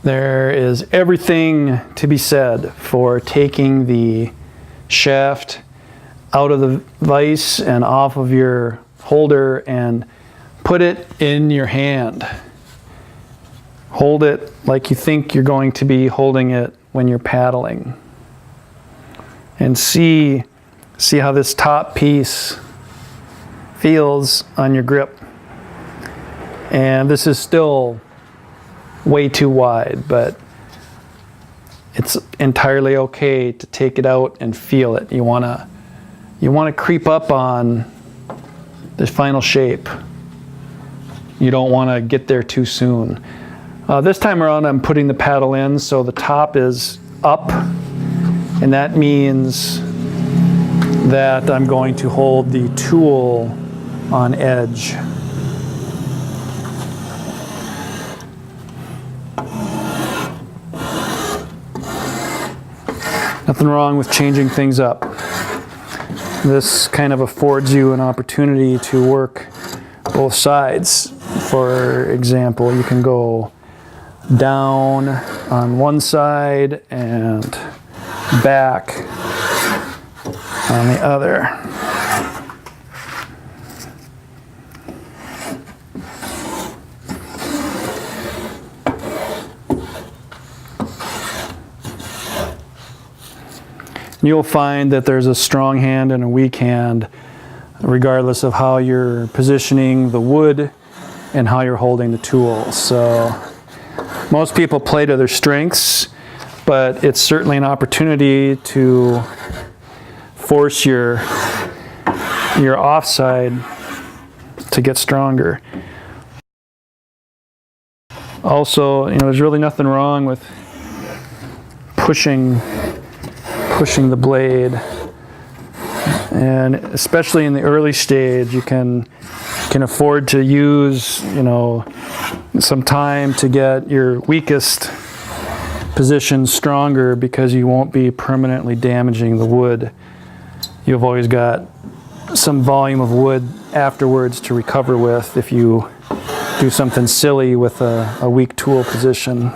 There is everything to be said for taking the shaft out of the vise and off of your holder and put it in your hand. Hold it like you think you're going to be holding it when you're paddling. And see how this top piece feels on your grip. And this is still way too wide, but it's entirely okay to take it out and feel it. You want to creep up on the final shape. You don't want to get there too soon. This time around I'm putting the paddle in so the top is up, and that means that I'm going to hold the tool on edge. Nothing wrong with changing things up. This kind of affords you an opportunity to work both sides. For example, you can go down on one side and back on the other. You'll find that there's a strong hand and a weak hand regardless of how you're positioning the wood and how you're holding the tool. So most people play to their strengths, but it's certainly an opportunity to force your offside to get stronger. Also, there's really nothing wrong with pushing the blade, and especially in the early stage you can afford to use some time to get your weakest position stronger, because you won't be permanently damaging the wood. You've always got some volume of wood afterwards to recover with if you do something silly with a weak tool position.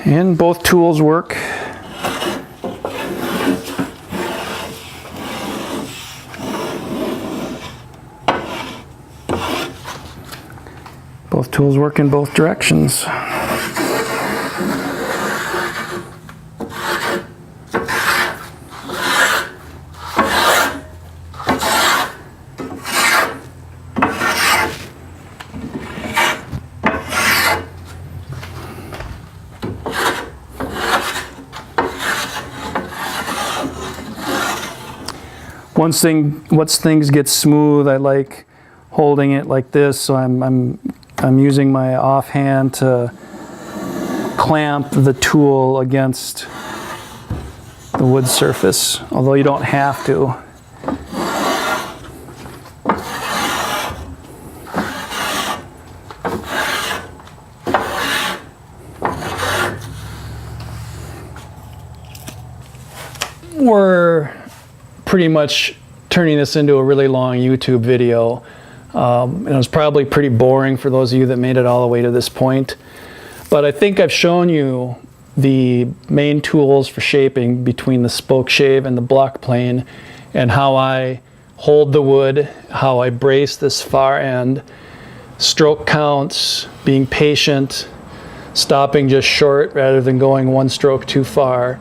And both tools work. Both tools work in both directions. Once things get smooth, I like holding it like this, so I'm using my offhand to clamp the tool against the wood surface, although you don't have to. We're pretty much turning this into a really long YouTube video. And it was probably pretty boring for those of you that made it all the way to this point. But I think I've shown you the main tools for shaping between the spoke shave and the block plane, and how I hold the wood, how I brace this far end, stroke counts, being patient, stopping just short rather than going one stroke too far,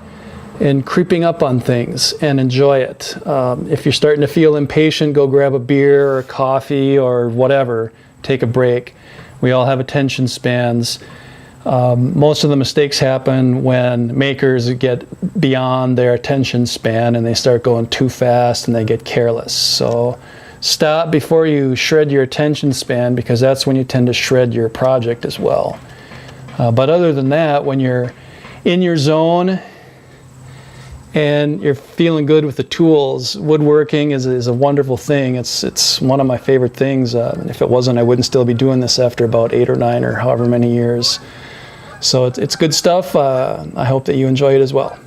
and creeping up on things and enjoy it. If you're starting to feel impatient, go grab a beer or a coffee or whatever, take a break. We all have attention spans. Most of the mistakes happen when makers get beyond their attention span and they start going too fast and they get careless. So stop before you shred your attention span, because that's when you tend to shred your project as well. But other than that, when you're in your zone and you're feeling good with the tools, woodworking is a wonderful thing. It's one of my favorite things. If it wasn't, I wouldn't still be doing this after about 8 or 9 or however many years. So it's good stuff. I hope that you enjoy it as well.